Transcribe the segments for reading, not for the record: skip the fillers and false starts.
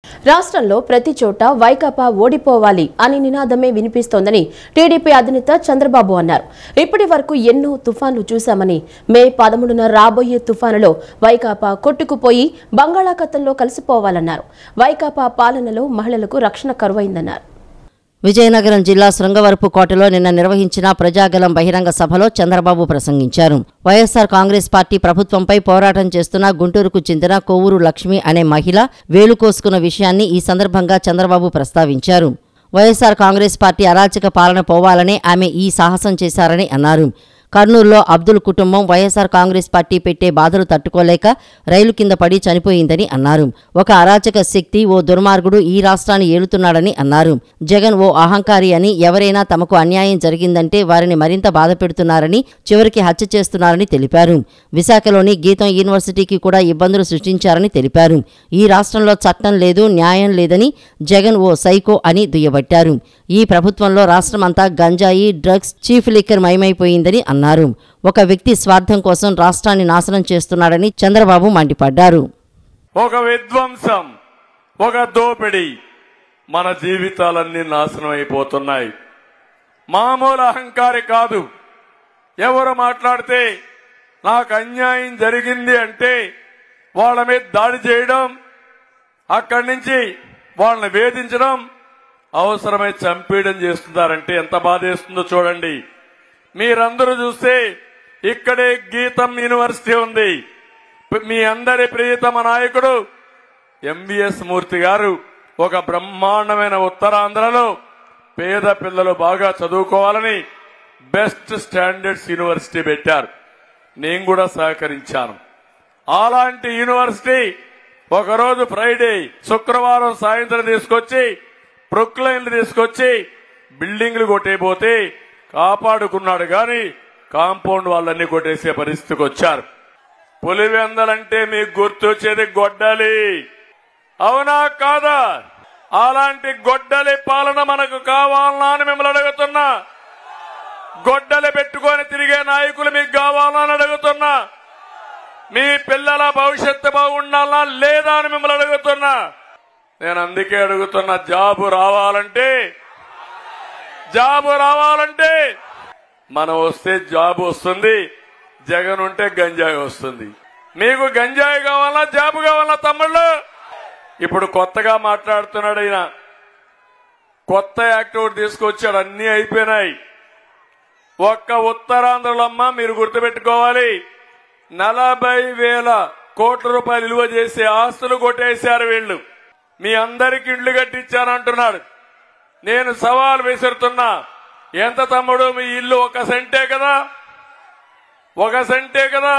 రాష్ట్రంలో ప్రతి చోట వైకాపా ఓడిపోవాలి అని నినాదమే వినిపిస్తోందని టీడీపీ అధినేత చంద్రబాబు అన్నారు. ఇప్పటి వరకు ఎన్నో తుఫాన్లు చూశామని, మే 13న రాబోయే తుఫానులో వైకాపా కొట్టుకుపోయి బంగాళాఖాతంలో కలిసిపోవాలన్నారు. వైకాపా పాలనలో మహిళలకు రక్షణ కరువైందన్నారు. విజయనగరం జిల్లా శృంగవరపుకోటలో నిన్న నిర్వహించిన ప్రజాగలం బహిరంగ సభలో చంద్రబాబు ప్రసంగించారు. వైఎస్సార్ కాంగ్రెస్ పార్టీ ప్రభుత్వంపై పోరాటం చేస్తున్న గుంటూరుకు చెందిన కొవ్వూరు లక్ష్మి అనే మహిళ వేలు కోసుకున్న విషయాన్ని ఈ సందర్భంగా చంద్రబాబు ప్రస్తావించారు. వైఎస్సార్ కాంగ్రెస్ పార్టీ అరాచక పాలన పోవాలనే ఆమె ఈ సాహసం చేశారని అన్నారు. కర్నూలులో అబ్దుల్ కుటుంబం వైఎస్సార్ కాంగ్రెస్ పార్టీ పెట్టే బాధలు తట్టుకోలేక రైలు కింద పడి చనిపోయిందని అన్నారు. ఒక అరాచక శక్తి, ఓ దుర్మార్గుడు ఈ రాష్ట్రాన్ని ఏలుతున్నాడని అన్నారు. జగన్ ఓ అహంకారి అని, ఎవరైనా తమకు అన్యాయం జరిగిందంటే వారిని మరింత బాధ పెడుతున్నారని, చివరికి హత్య చేస్తున్నారని తెలిపారు. విశాఖలోని గీతం యూనివర్సిటీకి కూడా ఇబ్బందులు సృష్టించారని తెలిపారు. ఈ రాష్ట్రంలో చట్టం లేదు, న్యాయం లేదని జగన్ ఓ సైకో అని దుయ్యబట్టారు. ఈ ప్రభుత్వంలో రాష్ట్రమంతా గంజాయి, డ్రగ్స్, చీఫ్ లిక్కర్ మయమైపోయిందని అన్నారు. ఒక వ్యక్తి స్వార్థం కోసం రాష్ట్రాన్ని నాశనం చేస్తున్నాడని చంద్రబాబు మండిపడ్డారు. ఒక విధ్వంసం, ఒక దోపిడీ, మన జీవితాలన్నీ నాశనం అయిపోతున్నాయి. మామూలు అహంకారి కాదు. ఎవరు మాట్లాడితే నాకు అన్యాయం జరిగింది అంటే వాళ్ళ మీద దాడి చేయడం, అక్కడి నుంచి వాళ్ళని వేధించడం, అవసరమై చంపేయడం చేస్తున్నారంటే ఎంత బాధేస్తుందో చూడండి. మీరందరూ చూస్తే ఇక్కడే గీతం యూనివర్సిటీ ఉంది. మీ అందరి ప్రియతమ నాయకుడు ఎంవిఎస్ మూర్తి గారు ఒక బ్రహ్మాండమైన ఉత్తరాంధ్రలో పేద పిల్లలు బాగా చదువుకోవాలని బెస్ట్ స్టాండర్డ్స్ యూనివర్సిటీ పెట్టారు. నేను కూడా సహకరించాను. అలాంటి యూనివర్సిటీ ఒకరోజు ఫ్రైడే, శుక్రవారం సాయంత్రం తీసుకొచ్చి ప్రొక్లైన్లు తీసుకొచ్చి బిల్డింగ్లు కొట్టేపోతే కాపాడుకున్నాడు గాని కాంపౌండ్ వాళ్ళన్నీ కొట్టేసే పరిస్థితికి వచ్చారు. పులివెందలంటే మీకు గుర్తొచ్చేది గొడ్డలి, అవునా కాదా? అలాంటి గొడ్డలి పాలన మనకు కావాలనా అని మిమ్మల్ని అడుగుతున్నా. గొడ్డలి పెట్టుకొని తిరిగే నాయకులు మీకు కావాలా అని అడుగుతున్నా. మీ పిల్లల భవిష్యత్తు బాగుండాలా లేదా అని మిమ్మల్ని అడుగుతున్నా. నేను అందుకే అడుగుతున్నా, జాబు రావాలంటే మనం వస్తే జాబ్ వస్తుంది, జగన్ ఉంటే గంజాయి వస్తుంది. మీకు గంజాయి కావాలా, జాబు కావాలా తమ్ముళ్ళు? ఇప్పుడు కొత్తగా మాట్లాడుతున్నాడు ఆయన. కొత్త యాక్ట్ ఒకటి తీసుకొచ్చాడు, అన్ని అయిపోయినాయి. ఒక్క ఉత్తరాంధ్రలో అమ్మ మీరు గుర్తుపెట్టుకోవాలి, 40,000 కోట్ల రూపాయలు విలువ చేసే ఆస్తులు కొట్టేశారు వీళ్లు. మీ అందరికి ఇళ్లు కట్టించానంటున్నాడు. నేను సవాల్ విసురుతున్నా, ఎంత తమ్ముడు మీ ఇల్లు? 1 సెంటే కదా, 1 సెంటే కదా.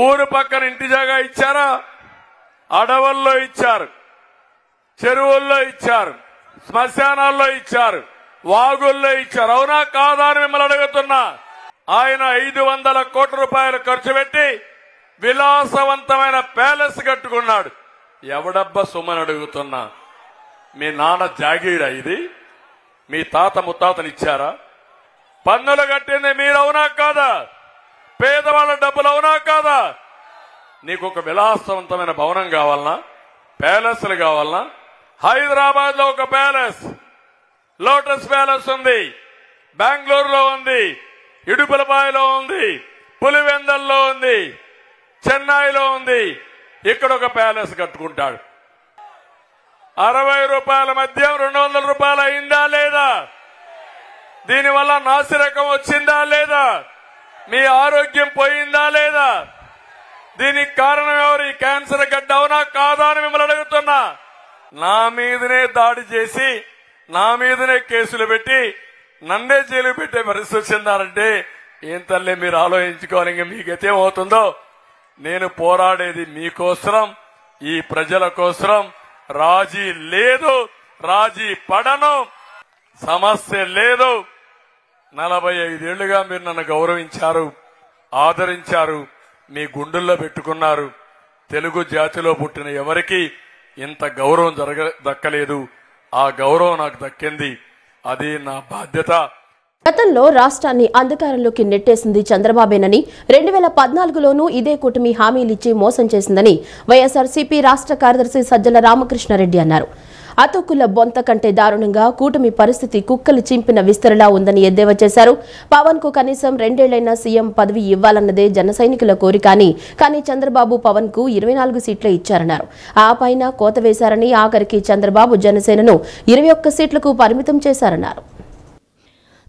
ఊరు పక్కన ఇంటి జాగా ఇచ్చారా? అడవుల్లో ఇచ్చారు, చెరువుల్లో ఇచ్చారు, శ్మశానాల్లో ఇచ్చారు, వాగుల్లో ఇచ్చారు, అవునా కాదా అని మిమ్మల్ని అడుగుతున్నా. ఆయన 500 కోట్ల రూపాయలు ఖర్చు పెట్టి విలాసవంతమైన ప్యాలెస్ కట్టుకున్నాడు. ఎవడబ్బా సొమ్మని అడుగుతున్నా. మీ నాన్న జాగీరా ఇది? మీ తాత ముత్తాతలు ఇచ్చారా? పన్నులు కట్టింది మీరు, అవునా కాదా? పేదవాళ్ళ డబ్బులు, అవునా కాదా? నీకు ఒక విలాసవంతమైన భవనం కావాలనా? ప్యాలెస్లు కావాలనా? హైదరాబాద్ లో ఒక ప్యాలెస్, లోటస్ ప్యాలెస్ ఉంది, బెంగళూరులో ఉంది, ఇడుపులపాయలో ఉంది, పులివెందల్లో ఉంది, చెన్నైలో ఉంది. ఇక్కడ ఒక ప్యాలెస్ కట్టుకుంటాడు. 60 రూపాయల మద్యం 200 రూపాయలు అయిందా లేదా? దీనివల్ల నాసిరకం వచ్చిందా లేదా? మీ ఆరోగ్యం పోయిందా లేదా? దీనికి కారణం ఎవరు? ఈ క్యాన్సర్ గడ్డ, అవునా కాదా అని మిమ్మల్ని అడుగుతున్నా. నా మీదనే దాడి చేసి, నా మీదనే కేసులు పెట్టి, నన్నే జైలు పెట్టే పరిస్థితి వచ్చిందారంటే ఏం తల్లి మీరు ఆలోచించుకోవాలి. ఇంకా మీకైతే అవుతుందో. నేను పోరాడేది మీకోసం, ఈ ప్రజల కోసం. రాజీ లేదు, రాజీ పడను, సమస్య లేదు. 45 ఏళ్లుగా మీరు నన్ను గౌరవించారు, ఆదరించారు, మీ గుండెల్లో పెట్టుకున్నారు. తెలుగు జాతిలో పుట్టిన ఎవరికి ఇంత గౌరవం దక్కలేదు. ఆ గౌరవం నాకు దక్కింది. అది నా బాధ్యత. గతంలో రాష్ట్రాన్ని అంధకారంలోకి నెట్టేసింది చంద్రబాబేనని 2014లోనూ ఇదే కూటమి హామీలిచ్చి మోసం చేసిందని వైఎస్ఆర్సీపీ రాష్ట్ర కార్యదర్శి సజ్జల రామకృష్ణారెడ్డి అన్నారు. అతుకుల బొంత కంటే దారుణంగా కూటమి పరిస్థితి కుక్కలు చింపిన విస్తరలా ఉందని ఎద్దేవా చేశారు. పవన్ కు కనీసం 2 ఏళ్లైనా సీఎం పదవి ఇవ్వాలన్నదే జన సైనికుల కోరిక కానీ చంద్రబాబు పవన్ కు 24 సీట్లే ఇచ్చారన్నారు. ఆ పైన కోత వేశారని ఆఖరికి చంద్రబాబు జనసేనను 21 సీట్లకు పరిమితం చేశారన్నారు.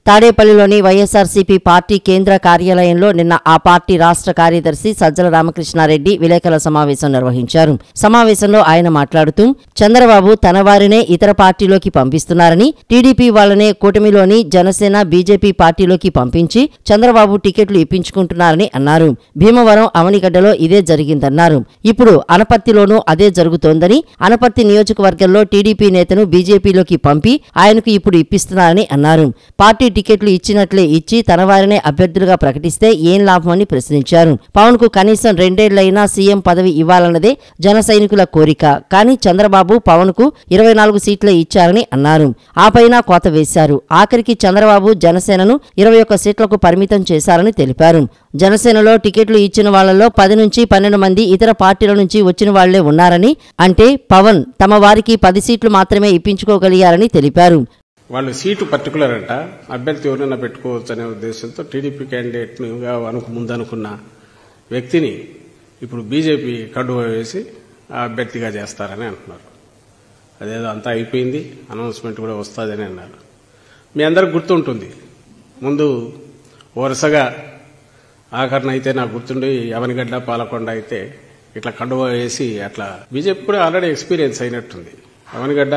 తాడేపల్లిలోని వైఎస్ఆర్సీపీ పార్టీ కేంద్ర కార్యాలయంలో నిన్న ఆ పార్టీ రాష్ట్ర కార్యదర్శి సజ్జల రామకృష్ణారెడ్డి విలేకరుల సమావేశం నిర్వహించారు. సమావేశంలో ఆయన మాట్లాడుతూ చంద్రబాబు తన వారినే ఇతర పార్టీలోకి పంపిస్తున్నారని, టీడీపీ వాళ్లనే కూటమిలోని జనసేన బీజేపీ పార్టీలోకి పంపించి చంద్రబాబు టికెట్లు ఇప్పించుకుంటున్నారని అన్నారు. భీమవరం అవనిగడ్డలో ఇదే జరిగిందన్నారు. ఇప్పుడు అనపర్తిలోనూ అదే జరుగుతోందని, అనపర్తి నియోజకవర్గంలో టీడీపీ నేతను బీజేపీలోకి పంపి ఆయనకు ఇప్పుడు ఇప్పిస్తున్నారని అన్నారు. పార్టీ టికెట్లు ఇచ్చినట్లే ఇచ్చి తన వారినే అభ్యర్థులుగా ప్రకటిస్తే ఏం లాభమని ప్రశ్నించారు. పవన్ కు కనీసం 2 ఏళ్లైనా సీఎం పదవి ఇవ్వాలన్నదే జన సైనికుల కోరిక కానీ చంద్రబాబు పవన్ కు 24 సీట్లే ఇచ్చారని అన్నారు. ఆ పైన కోత వేశారు. ఆఖరికి చంద్రబాబు జనసేనను 21 సీట్లకు పరిమితం చేశారని తెలిపారు. జనసేనలో టికెట్లు ఇచ్చిన వాళ్లలో 10 నుంచి 12 మంది ఇతర పార్టీల నుంచి వచ్చిన వాళ్లే ఉన్నారని, అంటే పవన్ తమ వారికి 10 సీట్లు మాత్రమే ఇప్పించుకోగలిగారని తెలిపారు. వాళ్ళు సీటు పర్టికులర్ అంట, అభ్యర్థి ఎవరైనా పెట్టుకోవచ్చు అనే ఉద్దేశంతో టీడీపీ క్యాండిడేట్గా ముందు అనుకున్న వ్యక్తిని ఇప్పుడు బీజేపీ కండువా వేసి ఆ అభ్యర్థిగా చేస్తారని అంటున్నారు. అదేదో అంతా అయిపోయింది, అనౌన్స్మెంట్ కూడా వస్తుందని అన్నారు. మీ అందరికి గుర్తుంటుంది, ముందు వరుసగా ఆఖరణ అయితే నాకు గుర్తుండి అవనిగడ్డ పాలకొండ అయితే ఇట్లా కండువా వేసి అట్లా బీజేపీ కూడా ఆల్రెడీ ఎక్స్పీరియన్స్ అయినట్టుంది. అవనిగడ్డ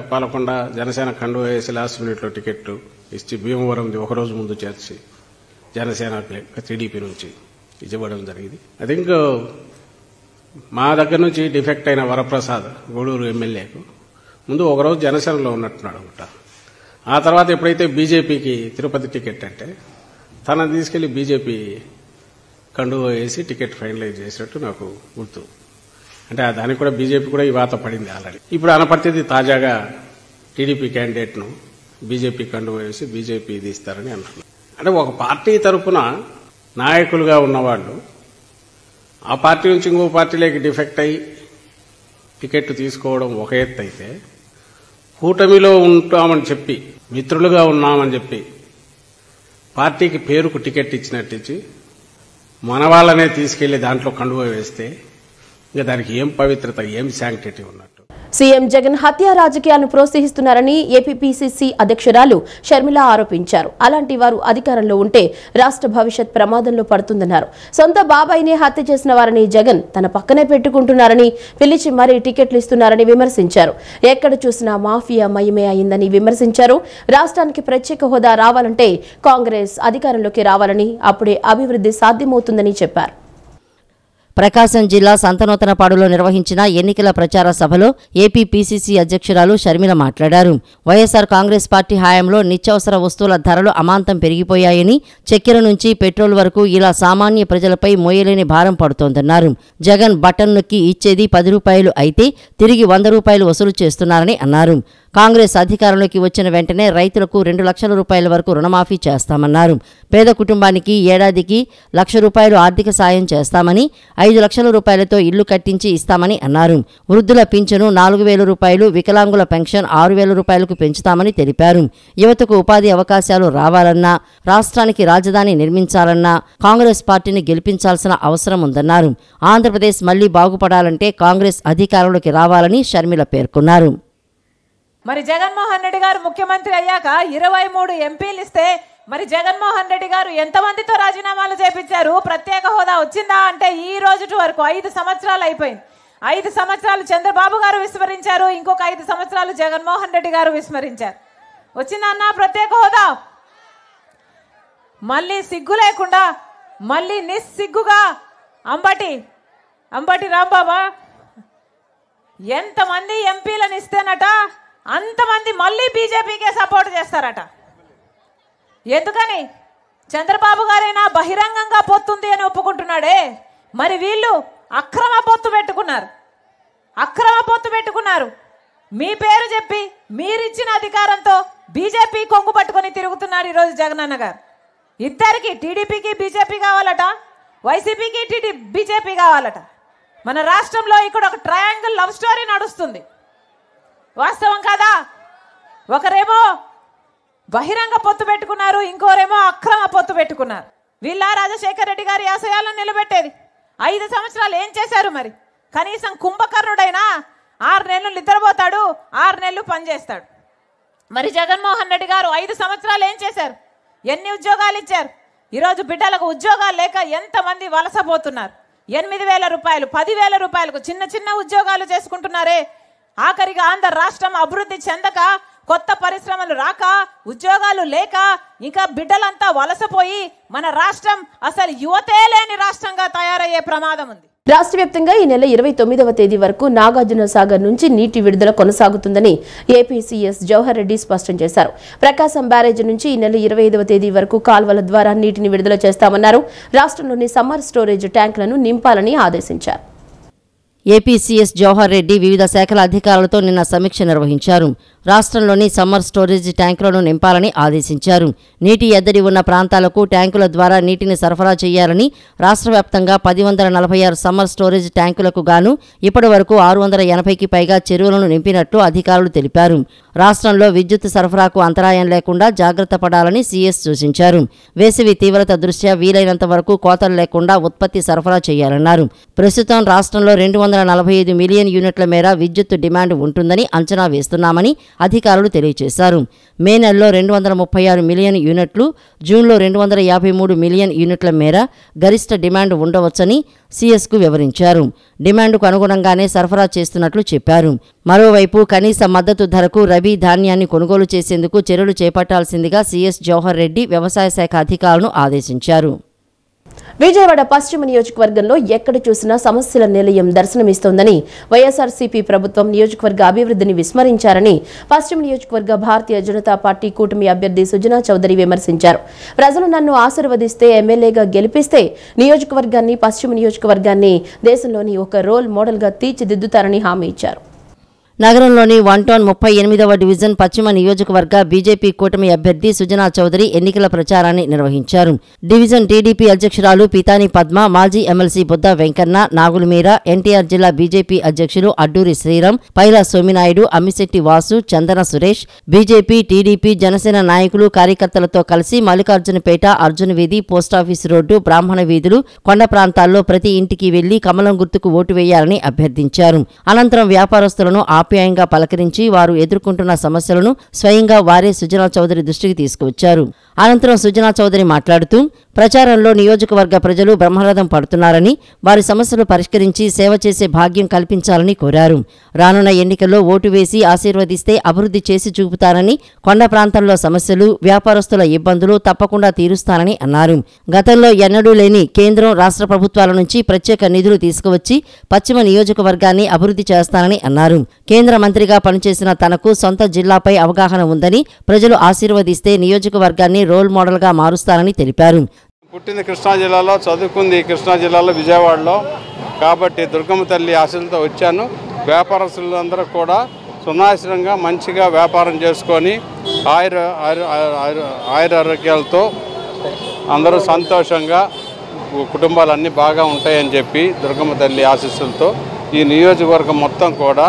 పాలకొండ జనసేన కండువా వేసి లాస్ట్ మినిట్లో టికెట్లు ఇచ్చి భీమవరం ఒకరోజు ముందు చేర్చి జనసేన టీడీపీ నుంచి ఇవ్వడం జరిగింది. ఐ థింక్ మా దగ్గర నుంచి డిఫెక్ట్ అయిన వరప్రసాద్ గూడూరు ఎమ్మెల్యేకు ముందు ఒకరోజు జనసేనలో ఉన్నట్టున్నాడు అనమాట. ఆ తర్వాత ఎప్పుడైతే బీజేపీకి తిరుపతి టికెట్ అంటే తనని తీసుకెళ్లి బీజేపీ కండువా వేసి టికెట్ ఫైనలైజ్ చేసినట్టు నాకు గుర్తు. అంటే దానికి కూడా బీజేపీ కూడా ఈ వాత పడింది ఆల్రెడీ. ఇప్పుడు అనపర్తిది తాజాగా టీడీపీ క్యాండిడేట్ను బీజేపీ కండువా వేసి బీజేపీ ఇది ఇస్తారని అంటున్నారు. అంటే ఒక పార్టీ తరఫున నాయకులుగా ఉన్నవాళ్ళు ఆ పార్టీ నుంచి ఇంకో పార్టీలోకి డిఫెక్ట్ అయ్యి టికెట్ తీసుకోవడం ఒక ఎత్తు అయితే, కూటమిలో ఉంటామని చెప్పి మిత్రులుగా ఉన్నామని చెప్పి పార్టీకి పేరుకు టికెట్ ఇచ్చినట్టు ఇచ్చి మన వాళ్ళనే తీసుకెళ్లి దాంట్లో కండువా వేస్తే ఇంకా దానికి ఏం పవిత్రత, ఏం శాంక్టిటీ ఉన్నట్టు. సీఎం జగన్ హత్య రాజకీయాలను ప్రోత్సహిస్తున్నారని ఏపీపీసీసీ అధ్యక్షురాలు షర్మిల ఆరోపించారు. అలాంటి వారు అధికారంలో ఉంటే రాష్ట్ర భవిష్యత్ ప్రమాదంలో పడుతుందన్నారు. సొంత బాబాయినే హత్య చేసిన వారిని జగన్ తన పక్కనే పెట్టుకుంటున్నారని, పిలిచి మరీ టికెట్లు ఇస్తున్నారని విమర్శించారు. ఎక్కడ చూసినా మాఫియా మయమే అయిందని విమర్శించారు. రాష్ట్రానికి ప్రత్యేక హోదా రావాలంటే కాంగ్రెస్ అధికారంలోకి రావాలని, అప్పుడే అభివృద్ధి సాధ్యమవుతుందని చెప్పారు. ప్రకాశం జిల్లా సంతనూతనపాడులో నిర్వహించిన ఎన్నికల ప్రచార సభలో ఏపీ పీసీసీ అధ్యక్షురాలు షర్మిల మాట్లాడారు. వైఎస్ఆర్ కాంగ్రెస్ పార్టీ హయాంలో నిత్యావసర వస్తువుల ధరలు అమాంతం పెరిగిపోయాయని, చక్కెర నుంచి పెట్రోల్ వరకు ఇలా సామాన్య ప్రజలపై మోయలేని భారం పడుతోందన్నారు. జగన్ బటన్ నొక్కి ఇచ్చేది 10 రూపాయలు అయితే తిరిగి 100 రూపాయలు వసూలు చేస్తున్నారని అన్నారు. కాంగ్రెస్ అధికారంలోకి వచ్చిన వెంటనే రైతులకు 2 లక్షల రూపాయల వరకు రుణమాఫీ చేస్తామన్నారు. పేద కుటుంబానికి ఏడాదికి 1 లక్ష రూపాయలు ఆర్థిక సాయం చేస్తామని, 5 లక్షల రూపాయలతో ఇల్లు కట్టించి ఇస్తామని అన్నారు. వృద్ధుల పింఛను 4,000 రూపాయలు, వికలాంగుల పెన్షన్ 6,000 రూపాయలకు పెంచుతామని తెలిపారు. యువతకు ఉపాధి అవకాశాలు రావాలన్నా, రాష్ట్రానికి రాజధాని నిర్మించాలన్నా కాంగ్రెస్ పార్టీని గెలిపించాల్సిన అవసరం ఉందన్నారు. ఆంధ్రప్రదేశ్ మళ్లీ బాగుపడాలంటే కాంగ్రెస్ అధికారంలోకి రావాలని షర్మిల పేర్కొన్నారు. మరి జగన్మోహన్ రెడ్డి గారు ముఖ్యమంత్రి అయ్యాక 23 ఎంపీలు ఇస్తే మరి జగన్మోహన్ రెడ్డి గారు ఎంతమందితో రాజీనామాలు చేపించారు? ప్రత్యేక హోదా వచ్చిందా అంటే ఈ రోజు వరకు 5 సంవత్సరాలు అయిపోయింది. 5 సంవత్సరాలు చంద్రబాబు గారు విస్మరించారు, ఇంకొక 5 సంవత్సరాలు జగన్మోహన్ రెడ్డి గారు విస్మరించారు. వచ్చిందన్నా ప్రత్యేక హోదా? మళ్ళీ సిగ్గు లేకుండా, మళ్ళీ నిస్సిగ్గుగా అంబటి రాంబాబా ఎంతమంది ఎంపీలను ఇస్తేనట అంతమంది మళ్ళీ బీజేపీకే సపోర్ట్ చేస్తారట. ఎందుకని? చంద్రబాబు గారైనా బహిరంగంగా పొత్తుంది అని ఒప్పుకుంటున్నాడే, మరి వీళ్ళు అక్రమ పొత్తు పెట్టుకున్నారు. మీ పేరు చెప్పి మీరిచ్చిన అధికారంతో బీజేపీ కొంగు పట్టుకొని తిరుగుతున్నాడు ఈరోజు జగనన్న గారు. ఇద్దరికి టీడీపీకి బీజేపీ కావాలట, వైసీపీకి బీజేపీ కావాలట. మన రాష్ట్రంలో ఇక్కడ ఒక ట్రయాంగిల్ లవ్ స్టోరీ నడుస్తుంది. వాస్తవం కాదా? ఒకరేమో బహిరంగ పొత్తు పెట్టుకున్నారు, ఇంకోరేమో అక్రమ పొత్తు పెట్టుకున్నారు. వీళ్ళ రాజశేఖర రెడ్డి గారి ఆశయాలను నిలబెట్టేది 5 సంవత్సరాలు ఏం చేశారు? మరి కనీసం కుంభకర్ణుడైనా 6 నెలలు నిద్రపోతాడు, 6 నెలలు పనిచేస్తాడు. మరి జగన్మోహన్ రెడ్డి గారు 5 సంవత్సరాలు ఏం చేశారు? ఎన్ని ఉద్యోగాలు ఇచ్చారు? ఈరోజు బిడ్డలకు ఉద్యోగాలు లేక ఎంతమంది వలసపోతున్నారు. 8,000 రూపాయలు 10,000 రూపాయలకు చిన్న చిన్న ఉద్యోగాలు చేసుకుంటున్నారే. ఆఖరిగా ఆంధ్ర రాష్ట్రం అభివృద్ధి చెందక, కొత్త పరిశ్రమలు రాక, ఉద్యోగాలు లేక ఇంకా బిడ్డలంతా వలసపోయి మన రాష్ట్రం అసలు యువతే లేని రాష్ట్రంగా తయారయ్యే ప్రమాదం ఉంది. రాష్ట్ర వ్యాప్తంగా ఈ నెల 29వ తేదీ వరకు నాగార్జున సాగర్ నుంచి నీటి విడుదల కొనసాగుతుందని ఏపీ సీఎస్ జవహర్ రెడ్డి స్పష్టం చేశారు. ప్రకాశం బ్యారేజ్ నుంచి ఈ నెల 25వ తేదీ వరకు కాల్వల ద్వారా నీటిని విడుదల చేస్తామన్నారు. రాష్ట్రంలోని సమ్మర్ స్టోరేజ్ ట్యాంకులను నింపాలని ఆదేశించారు. ఏపీ సీఎస్ జవహర్ రెడ్డి వివిధ శాఖల అధికారులతో నిన్న సమీక్ష నిర్వహించారు. రాష్ట్రంలోని సమ్మర్ స్టోరేజ్ ట్యాంకులను నింపాలని ఆదేశించారు. నీటి ఎద్దడి ఉన్న ప్రాంతాలకు ట్యాంకుల ద్వారా నీటిని సరఫరా చేయాలని రాష్ట్ర వ్యాప్తంగా 1046 సమ్మర్ స్టోరేజ్ ట్యాంకులకు గాను ఇప్పటి వరకు 680కి పైగా చెరువులను నింపినట్లు అధికారులు తెలిపారు. రాష్ట్రంలో విద్యుత్ సరఫరాకు అంతరాయం లేకుండా జాగ్రత్త పడాలని సీఎస్ సూచించారు. వేసవి తీవ్రత దృష్ట్యా వీలైనంత వరకు కోతలు లేకుండా ఉత్పత్తి సరఫరా చేయాలన్నారు. ప్రస్తుతం రాష్ట్రంలో 245 మిలియన్ యూనిట్ల మేర విద్యుత్ డిమాండ్ ఉంటుందని అంచనా వేస్తున్నామని అధికారులు తెలియజేశారు. మే నెలలో 236 మిలియన్ యూనిట్లు, జూన్లో 253 మిలియన్ యూనిట్ల మేర గరిష్ట డిమాండ్ ఉండవచ్చని సీఎస్కు వివరించారు. డిమాండ్కు అనుగుణంగానే సరఫరా చేస్తున్నట్లు చెప్పారు. మరోవైపు కనీస మద్దతు ధరకు రబీ ధాన్యాన్ని కొనుగోలు చేసేందుకు చర్యలు చేపట్టాల్సిందిగా సీఎస్ జవహర్ రెడ్డి వ్యవసాయ శాఖ అధికారులను ఆదేశించారు. విజయవాడ పశ్చిమ నియోజకవర్గంలో ఎక్కడ చూసినా సమస్యల నిలయం దర్శనమిస్తోందని వైఎస్ఆర్సీపీ ప్రభుత్వం నియోజకవర్గ అభివృద్ధిని విస్మరించారని పశ్చిమ నియోజకవర్గ భారతీయ జనతా పార్టీ కూటమి అభ్యర్థి సుజనా చౌదరి విమర్శించారు. ప్రజలు నన్ను ఆశీర్వదిస్తే, ఎమ్మెల్యేగా గెలిపిస్తే నియోజకవర్గాన్ని, పశ్చిమ నియోజకవర్గాన్ని దేశంలోని ఒక రోల్ మోడల్గా తీర్చిదిద్దుతారని హామీ ఇచ్చారు. నగరంలోని 1 టౌన్ 38వ డివిజన్ పశ్చిమ నియోజకవర్గ బీజేపీ కూటమి అభ్యర్థి సుజనా చౌదరి ఎన్నికల ప్రచారాన్ని నిర్వహించారు. డివిజన్ టీడీపీ అధ్యక్షురాలు పీతాని పద్మ, మాజీ ఎమ్మెల్సీ బుద్ద వెంకన్న, నాగులమీర, ఎన్టీఆర్ జిల్లా బీజేపీ అధ్యక్షులు అడ్డూరి శ్రీరామ్, పైలా సోమినాయుడు, అమ్మిశెట్టి వాసు, చందన సురేష్, బీజేపీ, టీడీపీ, జనసేన నాయకులు, కార్యకర్తలతో కలిసి మల్లికార్జునపేట, అర్జున వీధి, పోస్టాఫీసు రోడ్డు, బ్రాహ్మణ వీధులు, కొండ ప్రాంతాల్లో ప్రతి ఇంటికి వెళ్లి కమలం గుర్తుకు ఓటు వేయాలని అభ్యర్థించారు. అనంతరం వ్యాపారస్తులను ఆప్యాయంగా పలకరించి వారు ఎదుర్కొంటున్న సమస్యలను స్వయంగా వారే సుజనా చౌదరి దృష్టికి తీసుకువచ్చారు. అనంతరం సుజనా చౌదరి మాట్లాడుతూ ప్రచారంలో నియోజకవర్గ ప్రజలు బ్రహ్మరథం పడుతున్నారని, వారి సమస్యలు పరిష్కరించి సేవ చేసే భాగ్యం కల్పించాలని కోరారు. రానున్న ఎన్నికల్లో ఓటు వేసి ఆశీర్వదిస్తే అభివృద్ధి చేసి చూపుతారని, కొండ ప్రాంతంలో సమస్యలు, వ్యాపారస్తుల ఇబ్బందులు తప్పకుండా తీరుస్తానని అన్నారు. గతంలో ఎన్నడూ లేని కేంద్రం, రాష్ట్ర ప్రభుత్వాల నుంచి ప్రత్యేక నిధులు తీసుకువచ్చి పశ్చిమ నియోజకవర్గాన్ని అభివృద్ధి చేస్తానని అన్నారు. కేంద్ర మంత్రిగా పనిచేసిన తనకు సొంత జిల్లాపై అవగాహన ఉందని, ప్రజలు ఆశీర్వదిస్తే నియోజకవర్గాన్ని రోల్ మోడల్గా మారుస్తారని తెలిపారు. పుట్టింది కృష్ణా జిల్లాలో, చదువుకుంది కృష్ణా జిల్లాలో విజయవాడలో. కాబట్టి దుర్గమ్మ తల్లి ఆశలతో వచ్చాను. వ్యాపారస్తులందరూ కూడా సునాశనంగా మంచిగా వ్యాపారం చేసుకొని ఆయురారోగ్యాలతో అందరూ సంతోషంగా కుటుంబాలన్నీ బాగా ఉంటాయని చెప్పి దుర్గమ్మ తల్లి ఆశీస్సులతో ఈ నియోజకవర్గం మొత్తం కూడా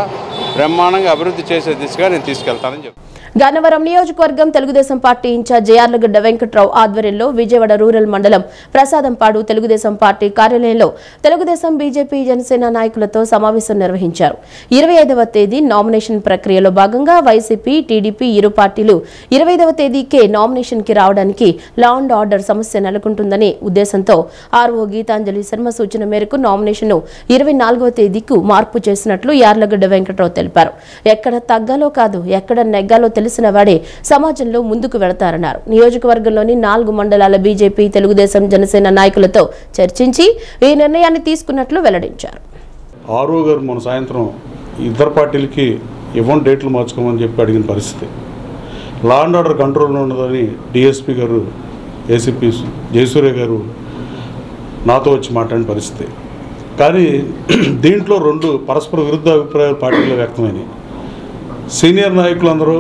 బ్రహ్మాండంగా అభివృద్ధి చేసే దిశగా నేను తీసుకెళ్తానని చెప్పి గన్నవరం నియోజకవర్గం తెలుగుదేశం పార్టీ ఇన్ఛార్జ్ యార్లగడ్డ వెంకట్రావు ఆధ్వర్యంలో విజయవాడ రూరల్ మండలం ప్రసాదంపాడు తెలుగుదేశం పార్టీ కార్యాలయంలో తెలుగుదేశం, బీజేపీ, జనసేన నాయకులతో సమావేశం నిర్వహించారు. 25వ తేదీ నామినేషన్ ప్రక్రియలో భాగంగా వైసీపీ, టీడీపీ ఇరు పార్టీలు 25వ తేదీకే నామినేషన్ కి రావడానికి లా అండ్ ఆర్డర్ సమస్య నెలకొంటుందనే ఉద్దేశంతో ఆర్ఓ గీతాంజలి శర్మ సూచన మేరకు నామినేషన్ 24వ తేదీకు మార్పు చేసినట్లు యార్లగడ్డ వెంకట్రావు తెలిపారు. ఎక్కడ తగ్గాలో కాదు, ఎక్కడ నెగ్గాలో తెలిసిన వాడే సమాజంలో ముందుకు వెళతారన్నారు. నియోజకవర్గంలోని 4 మండలాల బీజేపీ, తెలుగుదేశం, జనసేన నాయకులతో చర్చించి ఈ నిర్ణయాన్ని తీసుకున్నట్లు వెల్లడించారు. ఆర్ఓ గారు మన సాయంత్రం ఇద్దరు పార్టీలకి ఇవ్వని డేట్లు మార్చుకోమని చెప్పి అడిగిన పరిస్థితి. లా అండ్ ఆర్డర్ కంట్రోల్లో ఉన్నదని డిఎస్పీ గారు, ఏసీపీ జయసూర్య గారు నాతో వచ్చి మాట్లాడిన పరిస్థితి. కానీ దీంట్లో 2 పరస్పర విరుద్ధ అభిప్రాయాలు పార్టీలో వ్యక్తమైనవి. సీనియర్ నాయకులందరూ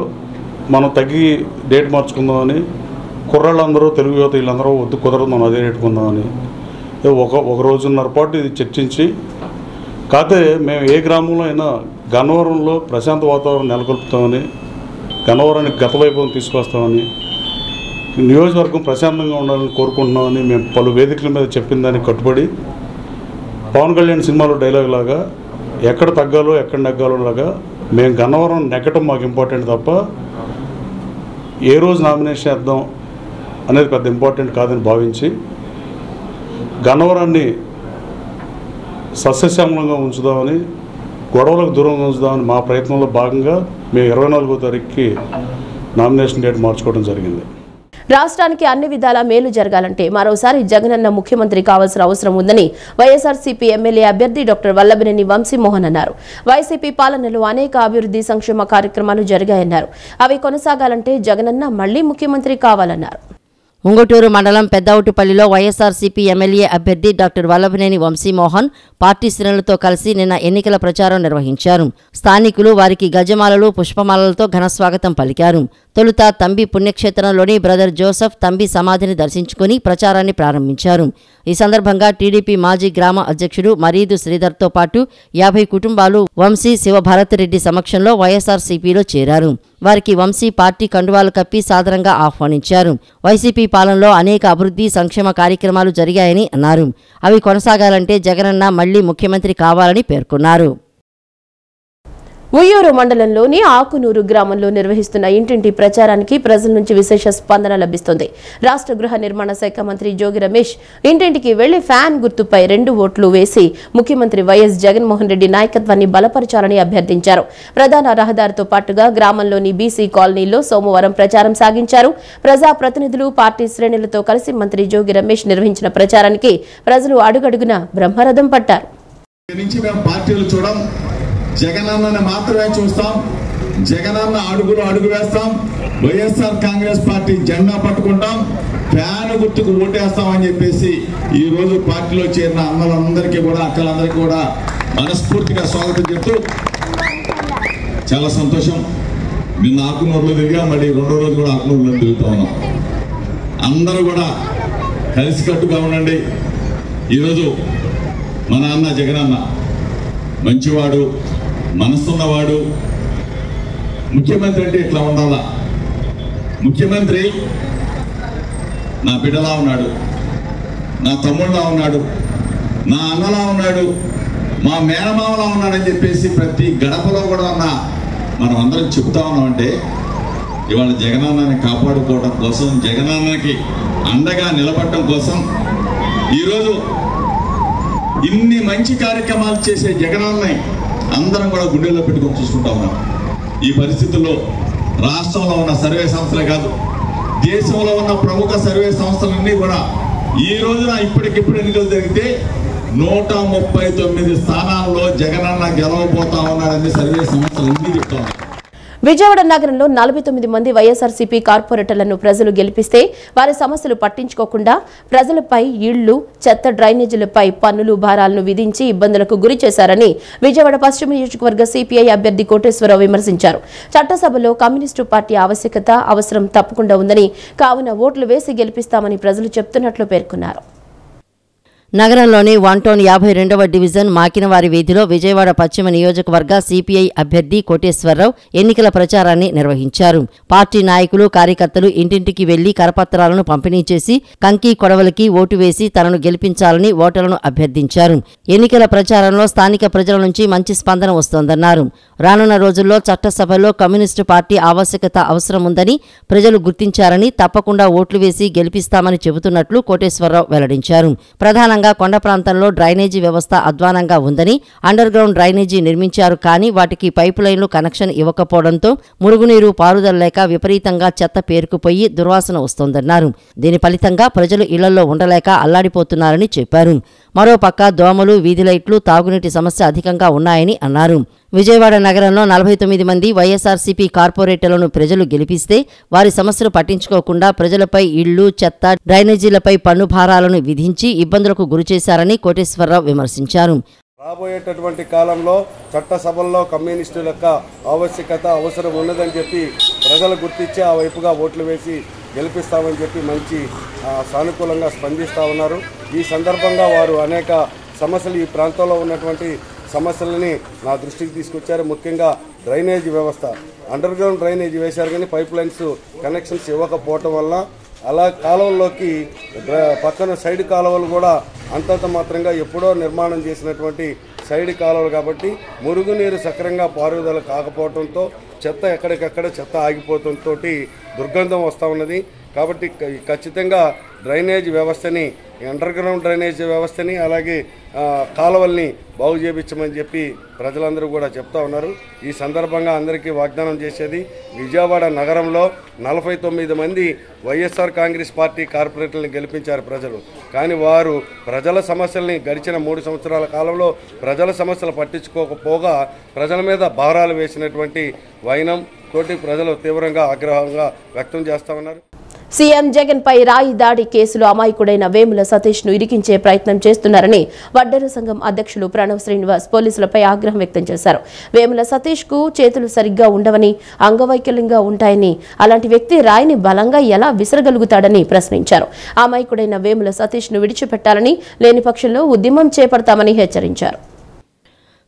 మనం తగ్గి డేట్ మార్చుకుందామని, కుర్రాళ్ళందరూ తెలుగు యువత వీళ్ళందరూ వద్దు కుదరదు మనం అదే రేటుకుందామని ఒక రోజున్నర పాటు ఇది చర్చించి, కాకపోతే మేము ఏ గ్రామంలో అయినా గన్నవరంలో ప్రశాంత వాతావరణం నెలకొల్పుతామని, గన్నవరానికి గత వైభవం తీసుకొస్తామని, నియోజకవర్గం ప్రశాంతంగా ఉండాలని కోరుకుంటున్నామని మేము పలు వేదికల మీద చెప్పిన దానికి కట్టుబడి పవన్ కళ్యాణ్ సినిమాలో డైలాగ్ లాగా ఎక్కడ తగ్గాలో ఎక్కడ నెగ్గాలో లాగా మేము గన్నవరం నెగ్గటం మాకు ఇంపార్టెంట్ తప్ప ఏ రోజు నామినేషన్ చేద్దాం అనేది పెద్ద ఇంపార్టెంట్ కాదని భావించి గన్నవరాన్ని సస్యశ్యామలంగా ఉంచుదామని, గొడవలకు దూరంగా ఉంచుదామని మా ప్రయత్నంలో భాగంగా మేము 24వ తారీఖుకి నామినేషన్ డేట్ మార్చుకోవడం జరిగింది. రాష్ట్రానికి అన్ని విధాలా మేలు జరగాలంటే మరోసారి జగనన్న ముఖ్యమంత్రి కావాల్సిన అవసరం ఉందని వైఎస్ఆర్సీపీ ఎమ్మెల్యే అభ్యర్థి డాక్టర్ వల్లభనేని వంశీమోహన్ అన్నారు. వైసీపీ పాలనలో అనేక అభివృద్ధి సంక్షేమ కార్యక్రమాలు జరిగాయన్నారు. అవి కొనసాగాలంటే జగనన్న మళ్లీ ముఖ్యమంత్రి కావాలన్నారు. ఉంగుటూరు మండలం పెద్దౌటుపల్లిలో వైఎస్ఆర్సీపీ ఎమ్మెల్యే అభ్యర్థి డాక్టర్ వల్లభనేని వంశీమోహన్ పార్టీ శ్రేణులతో కలిసి నిన్న ఎన్నికల ప్రచారం నిర్వహించారు. స్థానికులు వారికి గజమాలలు, పుష్పమాలలతో ఘనస్వాగతం పలికారు. తొలుత తంబి పుణ్యక్షేత్రంలోని బ్రదర్ జోసెఫ్ తంబి సమాధిని దర్శించుకుని ప్రచారాన్ని ప్రారంభించారు. ఈ సందర్భంగా టీడీపీ మాజీ గ్రామ అధ్యక్షుడు మరీదు శ్రీధర్తో పాటు 50 కుటుంబాలు వంశీ శివభారతిరెడ్డి సమక్షంలో వైఎస్ఆర్సీపీలో చేరారు. వారికి వంశీ పార్టీ కండువాలు కప్పి సాదరంగా ఆహ్వానించారు. వైసీపీ పాలనలో అనేక అభివృద్ధి సంక్షేమ కార్యక్రమాలు జరిగాయని అన్నారు. అవి కొనసాగాలంటే జగనన్న మళ్లీ ముఖ్యమంత్రి కావాలని పేర్కొన్నారు. ఉయ్యూరు మండలంలోని ఆకునూరు గ్రామంలో నిర్వహిస్తున్న ఇంటింటి ప్రచారానికి ప్రజల నుంచి విశేష స్పందన లభిస్తోంది. రాష్ట్ర గృహ నిర్మాణ శాఖ మంత్రి జోగి రమేష్ ఇంటింటికి వెళ్లి ఫ్యాన్ గుర్తుపై 2 ఓట్లు వేసి ముఖ్యమంత్రి వైఎస్ జగన్మోహన్ రెడ్డి నాయకత్వాన్ని బలపరచాలని అభ్యర్థించారు. ప్రధాన రహదారితో పాటుగా గ్రామంలోని బీసీ కాలనీలో సోమవారం ప్రచారం సాగించారు. ప్రజాప్రతినిధులు, పార్టీ శ్రేణులతో కలిసి మంత్రి జోగి రమేష్ నిర్వహించిన ప్రచారానికి ప్రజలు అడుగడుగున బ్రహ్మరథం పట్టారు. జగనన్నని మాత్రమే చూస్తాం. జగనన్న అడుగు వేస్తాం. వైఎస్ఆర్ కాంగ్రెస్ పార్టీ జెండా పట్టుకుంటాం. ఫ్యాన్ గుర్తుకు ఓటేస్తాం అని చెప్పేసి ఈ రోజు పార్టీలో చేరిన అన్నలందరికీ కూడా, అక్కలందరికీ కూడా మనస్ఫూర్తిగా స్వాగతం చెప్తూ చాలా సంతోషం. నిన్న ఆకునూరులో తిరిగా, మళ్ళీ 2వ రోజు కూడా ఆకునూరులో తిరుగుతా ఉన్నాం. అందరూ కూడా కలిసికట్టుగా ఉండండి. ఈరోజు మన అన్న జగనన్న మంచివాడు, మనసున్నవాడు. ముఖ్యమంత్రి అంటే ఇట్లా ఉండాలా. ముఖ్యమంత్రి నా బిడ్డలా ఉన్నాడు, నా తమ్ముళ్ళలా ఉన్నాడు, నా అన్నలా ఉన్నాడు, మా మేనమామలా ఉన్నాడని చెప్పేసి ప్రతి గడపలో కూడా మనం అందరం చెబుతా ఉన్నామంటే ఇవాళ జగనన్నని కాపాడుకోవడం కోసం, జగనన్నకి అండగా నిలబడటం కోసం ఈరోజు ఇన్ని మంచి కార్యక్రమాలు చేసే జగనన్నని అందరం కూడా గుండెల్లో పెట్టుకొని చూసుకుంటా ఉన్నాం. ఈ పరిస్థితుల్లో రాష్ట్రంలో ఉన్న సర్వే సంస్థలే కాదు, దేశంలో ఉన్న ప్రముఖ సర్వే సంస్థలన్నీ కూడా ఈ రోజున ఇప్పటికిప్పుడు ఎన్నికలు జరిగితే 139 స్థానాల్లో జగనన్న గెలవబోతా ఉన్నారని సర్వే సంస్థలు అన్నీ చెప్తా ఉన్నాయి. విజయవాడ నగరంలో 49 మంది వైఎస్ఆర్సీపీ కార్పొరేటర్లను ప్రజలు గెలిపిస్తే వారి సమస్యలు పట్టించుకోకుండా ప్రజలపై ఇళ్లు, చెత్త, డ్రైనేజీలపై పన్నులు, భారాలను విధించి ఇబ్బందులకు గురి చేశారని విజయవాడ పశ్చిమ నియోజకవర్గ సిపిఐ అభ్యర్థి కోటేశ్వరరావు విమర్శించారు. చట్టసభలో కమ్యూనిస్టు పార్టీ అవసరం తప్పకుండా ఉందని, కావున ఓట్లు వేసి గెలిపిస్తామని ప్రజలు చెప్తున్నట్లు పేర్కొన్నారు. నగరంలోని 1 టౌన్ 52వ డివిజన్ మాకినవారి వీధిలో విజయవాడ పశ్చిమ నియోజకవర్గ సిపిఐ అభ్యర్థి కోటేశ్వరరావు ఎన్నికల ప్రచారాన్ని నిర్వహించారు. పార్టీ నాయకులు, కార్యకర్తలు ఇంటింటికి వెళ్లి కరపత్రాలను పంపిణీ చేసి కంకి కొడవలికి ఓటు వేసి తనను గెలిపించాలని ఓటర్లను అభ్యర్థించారు. ఎన్నికల ప్రచారంలో స్థానిక ప్రజల నుంచి మంచి స్పందన వస్తోందన్నారు. రానున్న రోజుల్లో చట్టసభలో కమ్యూనిస్టు పార్టీ అవసరం ఉందని ప్రజలు గుర్తించారని, తప్పకుండా ఓట్లు వేసి గెలిపిస్తామని చెబుతున్నట్లు కోటేశ్వరరావు వెల్లడించారు. ప్రధానంగా కొండ ప్రాంతంలో డ్రైనేజీ వ్యవస్థ అధ్వానంగా ఉందని, అండర్ గ్రౌండ్ డ్రైనేజీ నిర్మించారు కానీ వాటికి పైపు లైన్లు కనెక్షన్ ఇవ్వకపోవడంతో మురుగునీరు పారుదల లేక విపరీతంగా చెత్త పేరుకుపోయి దుర్వాసన వస్తోందన్నారు. దీని ఫలితంగా ప్రజలు ఇళ్లలో ఉండలేక అల్లాడిపోతున్నారని చెప్పారు. మరోపక్క దోమలు, వీధి లైట్లు, తాగునీటి సమస్య అధికంగా ఉన్నాయని అన్నారు. విజయవాడ నగరంలో 49 మంది వైఎస్ఆర్సీపీ కార్పొరేటర్లను ప్రజలు గెలిపిస్తే వారి సమస్యలు పట్టించుకోకుండా ప్రజలపై ఇళ్లు, చెత్త, డ్రైనేజీలపై పన్ను భారాలను విధించి ఇబ్బందులకు గురిచేశారని కోటేశ్వరరావు విమర్శించారు. రాబోయేటటువంటి కాలంలో చట్టసభల్లో కమ్యూనిస్టుల యొక్క ఆవశ్యకత అవసరం ఉన్నదని చెప్పి ప్రజలు గుర్తించి ఆ వైపుగా ఓట్లు వేసి గెలిపిస్తామని చెప్పి మంచి సానుకూలంగా స్పందిస్తూ ఉన్నారు. ఈ సందర్భంగా వారు అనేక సమస్యలు, ఈ ప్రాంతంలో ఉన్నటువంటి సమస్యలని నా దృష్టికి తీసుకొచ్చారు. ముఖ్యంగా డ్రైనేజీ వ్యవస్థ, అండర్ గ్రౌండ్ డ్రైనేజీ వేశారు కానీ పైప్ లైన్స్ కనెక్షన్స్ ఇవ్వకపోవటం వల్ల అలా కాలువల్లోకి పక్కన సైడ్ కాలువలు కూడా అంతంత మాత్రంగా ఎప్పుడో నిర్మాణం చేసినటువంటి సైడ్ కాలువలు కాబట్టి మురుగునీరు సక్రంగా పారుదల కాకపోవడంతో చెత్త ఎక్కడికక్కడ చెత్త ఆగిపోవడంతో దుర్గంధం వస్తూ ఉన్నది. కాబట్టి ఖచ్చితంగా డ్రైనేజ్ వ్యవస్థని, అండర్ గ్రౌండ్ డ్రైనేజ్ వ్యవస్థని అలాగే కాలువల్ని బాగు చేయించమని చెప్పి ప్రజలందరూ కూడా చెప్తా ఉన్నారు. ఈ సందర్భంగా అందరికీ వాగ్దానం చేసేది, విజయవాడ నగరంలో 49 మంది వైఎస్ఆర్ కాంగ్రెస్ పార్టీ కార్పొరేటర్లను గెలిపించారు ప్రజలు. కానీ వారు ప్రజల సమస్యల్ని గడిచిన 3 సంవత్సరాల కాలంలో ప్రజల సమస్యలు పట్టించుకోకపోగా ప్రజల మీద భారాలు వేసినటువంటి వైనం తోటి ప్రజలు తీవ్రంగా ఆగ్రహంగా వ్యక్తం చేస్తా ఉన్నారు. సీఎం జగన్ పై రాయి దాడి కేసులో అమాయకుడైన వేముల సతీష్ ను ఇరికించే ప్రయత్నం చేస్తున్నారని వడ్డెర సంఘం అధ్యక్షులు ప్రణవ్ శ్రీనివాస్ పోలీసులపై ఆగ్రహం వ్యక్తం చేశారు. వేముల సతీష్ కు చేతులు సరిగ్గా ఉండవని, అంగవైకల్యంగా ఉంటాయని, అలాంటి వ్యక్తి రాయిని బలంగా ఎలా విసరగలుగుతాడని ప్రశ్నించారు. అమాయకుడైన వేముల సతీష్ ను విడిచిపెట్టాలని, లేని పక్షంలో ఉద్యమం చేపడతామని హెచ్చరించారు.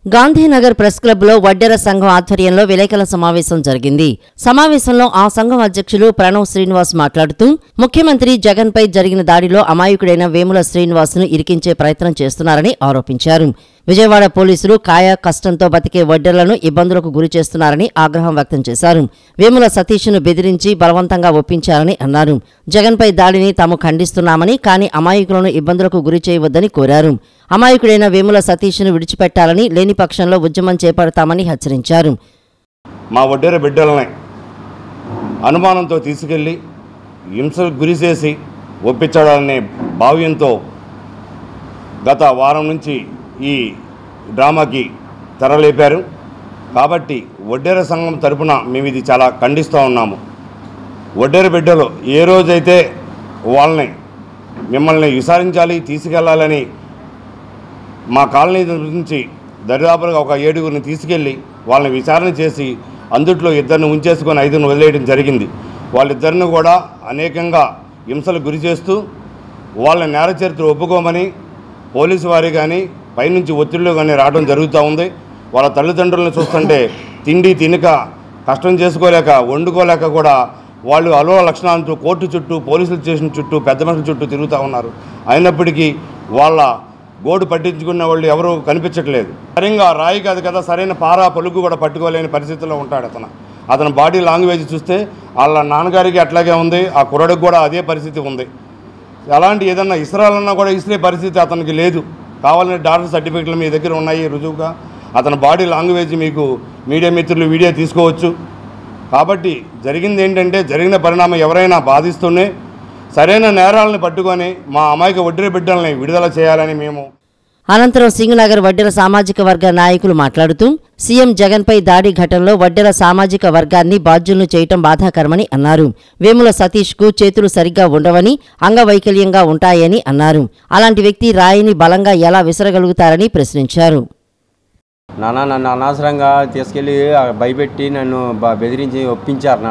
గాంధీనగర్ ప్రెస్ క్లబ్ లో వడ్డెర సంఘం ఆధ్వర్యంలో విలేకరుల సమావేశం జరిగింది. సమావేశంలో ఆ సంఘం అధ్యక్షులు ప్రణవ్ శ్రీనివాస్ మాట్లాడుతూ ముఖ్యమంత్రి జగన్ పై జరిగిన దాడిలో అమాయకుడైన వేముల శ్రీనివాస్ ను ఇరికించే ప్రయత్నం చేస్తున్నారని ఆరోపించారు. విజయవాడ పోలీసులు కాయ కష్టంతో బతికే వడ్డెర్లను ఇబ్బందులకు గురి చేస్తున్నారని ఆగ్రహం వ్యక్తం చేశారు. వేముల సతీష్ ను బెదిరించి బలవంతంగా ఒప్పించారని అన్నారు. జగన్పై దాడిని తాము ఖండిస్తున్నామని, కానీ అమాయకులను ఇబ్బందులకు గురి చేయవద్దని కోరారు. అమాయకుడైన వేముల సతీష్ ను విడిచిపెట్టాలని, లేని పక్షంలో ఉద్యమం చేపడతామని హెచ్చరించారు. మా వడ్డెర బిడ్డలని అనుమానంతో తీసుకెళ్లి హింసలకు గురి చేసి ఒప్పించాలనే భావ్యంతో గత వారం నుంచి ఈ డ్రామాకి తెరలేపారు. కాబట్టి వడ్డెర సంఘం తరపున మేము ఇది చాలా ఖండిస్తూ ఉన్నాము. వడ్డెర బిడ్డలు ఏ రోజైతే మిమ్మల్ని విచారించాలి, తీసుకెళ్లాలని మా కాలనీ నుంచి దరిదాపులుగా ఒక 7గురిని తీసుకెళ్ళి వాళ్ళని విచారణ చేసి అందుట్లో 2ని ఉంచేసుకొని 5ను వదిలేయడం జరిగింది. వాళ్ళిద్దరిని కూడా అనేకంగా హింసలకు గురి చేస్తూ వాళ్ళ నేర చరిత్ర ఒప్పుకోమని పోలీసు వారి కానీ పైనుంచి ఒత్తిళ్లు కానీ రావడం జరుగుతూ ఉంది. వాళ్ళ తల్లిదండ్రులను చూస్తుంటే తిండి తినక, కష్టం చేసుకోలేక, వండుకోలేక కూడా వాళ్ళు అలో లక్షణాలతో కోర్టు చుట్టూ, పోలీసుల స్టేషన్ చుట్టూ, పెద్ద మనుషుల చుట్టూ తిరుగుతూ ఉన్నారు. అయినప్పటికీ వాళ్ళ గోడు పట్టించుకున్న వాళ్ళు ఎవరూ కనిపించట్లేదు. సరిగ్గా రాయి కాదు కదా, సరైన పారా పలుకు కూడా పట్టుకోలేని పరిస్థితిలో ఉంటాడు అతని బాడీ లాంగ్వేజ్ చూస్తే వాళ్ళ నాన్నగారికి అట్లాగే ఉంది, ఆ కుర్రాడికి కూడా అదే పరిస్థితి ఉంది. అలాంటి ఏదన్నా ఇస్రాలన్నా కూడా ఇస్రే పరిస్థితి అతనికి లేదు. కావాలని డాక్టర్ సర్టిఫికెట్లు మీ దగ్గర ఉన్నాయి రుజువుగా. అతని బాడీ లాంగ్వేజ్ మీకు మీడియా మిత్రులు వీడియో తీసుకోవచ్చు. కాబట్టి జరిగింది ఏంటంటే, జరిగిన పరిణామం ఎవరైనా బాధిస్తూనే సరైన నేరాలను పట్టుకొని మా అమాయక వడ్డెర బిడ్డల్ని విడుదల చేయాలని మేము. అనంతరం సింగనగర్ వడ్డెర సామాజిక వర్గ నాయకులు మాట్లాడుతూ సీఎం జగన్పై దాడి ఘటనలో వడ్డెర సామాజిక వర్గాన్ని బాధ్యులను చేయటం బాధాకరమని అన్నారు. వేముల సతీష్ కు చేతులు సరిగ్గా ఉండవని, అంగవైకల్యంగా ఉంటాయని అన్నారు. అలాంటి వ్యక్తి రాయిని బలంగా ఎలా విసరగలుగుతారని ప్రశ్నించారు. నన్ను అనవసరంగా తీసుకెళ్ళి భయపెట్టి నన్ను బెదిరించి ఒప్పించారు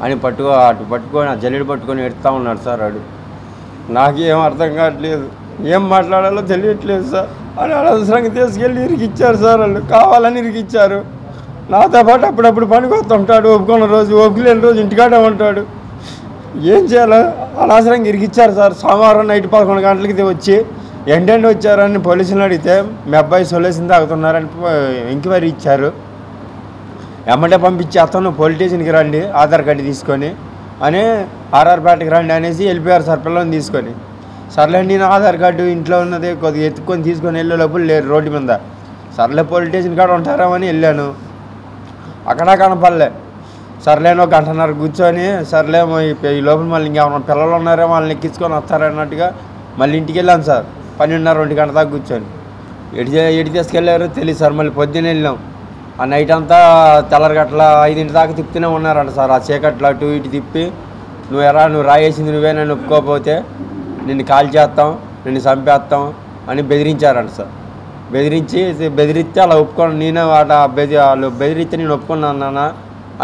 అని పట్టుకొని జల్లెడు పట్టుకొని ఎడుతూ ఉన్నాడు సార్. వాడు నాకేం అర్థం కావట్లేదు, ఏం మాట్లాడాలో తెలియట్లేదు సార్. అని అనవసరంగా తీసుకెళ్ళి ఇరికిచ్చారు సార్. వాళ్ళు కావాలని ఇరికిచ్చారు. నాతో పాటు అప్పుడప్పుడు పనికొస్తుంటాడు, ఒప్పుకున్న రోజు, ఒప్పులేని రోజు ఇంటికాడే ఉంటాడు. ఏం చేయాలో అనవసరంగా ఇరికిచ్చారు సార్. సోమవారం నైట్ 11 గంటలకి వచ్చి ఎంటెండ్ వచ్చారని పోలీసులను అడిగితే మీ అబ్బాయి సొల్యూషన్ తాగుతున్నారని ఎంక్వైరీ ఇచ్చారు. ఎమ్మటే పంపించి అతను పోలీస్ స్టేషన్కి రండి ఆధార్ కార్డు తీసుకొని అని, ఆర్ఆర్పేటకి రండి అనేసి వెళ్ళిపోయారు సార్ పిల్లల్ని తీసుకొని. సర్లే నేను ఆధార్ కార్డు ఇంట్లో ఉన్నది కొద్దిగా ఎత్తుకొని తీసుకొని వెళ్ళే లోపల లేరు రోడ్డు మీద. సర్లే పోలీస్ స్టేషన్ కాడ ఉంటారామని వెళ్ళాను, అక్కడ కనపడలే. సర్లేని 1 గంటన్నర కూర్చొని సర్లే ఈ లోపల మళ్ళీ ఇంకేమన్నా పిల్లలు ఉన్నారో వాళ్ళని ఎక్కించుకొని వస్తారన్నట్టుగా మళ్ళీ ఇంటికి వెళ్ళాను సార్. 12:30-1 గంట దాకా కూర్చొని ఎడి తీసుకెళ్ళారో తెలియదు సార్. మళ్ళీ పొద్దున్న వెళ్ళాం. ఆ నైట్ అంతా తెల్లరగట్ల 5 దాకా తిప్పుతూనే ఉన్నారంట సార్. ఆ చీకట్లో అటు ఇటు తిప్పి నువ్వు రాయేసింది నువ్వే, నన్ను ఒప్పుకోకపోతే నిన్ను కాల్ చేస్తాం, నిన్ను చంపేస్తాం అని బెదిరించారంట సార్. బెదిరిస్తే అలా ఒప్పుకోను, నేను వాళ్ళు బెదిరిస్తే నేను ఒప్పుకున్నాను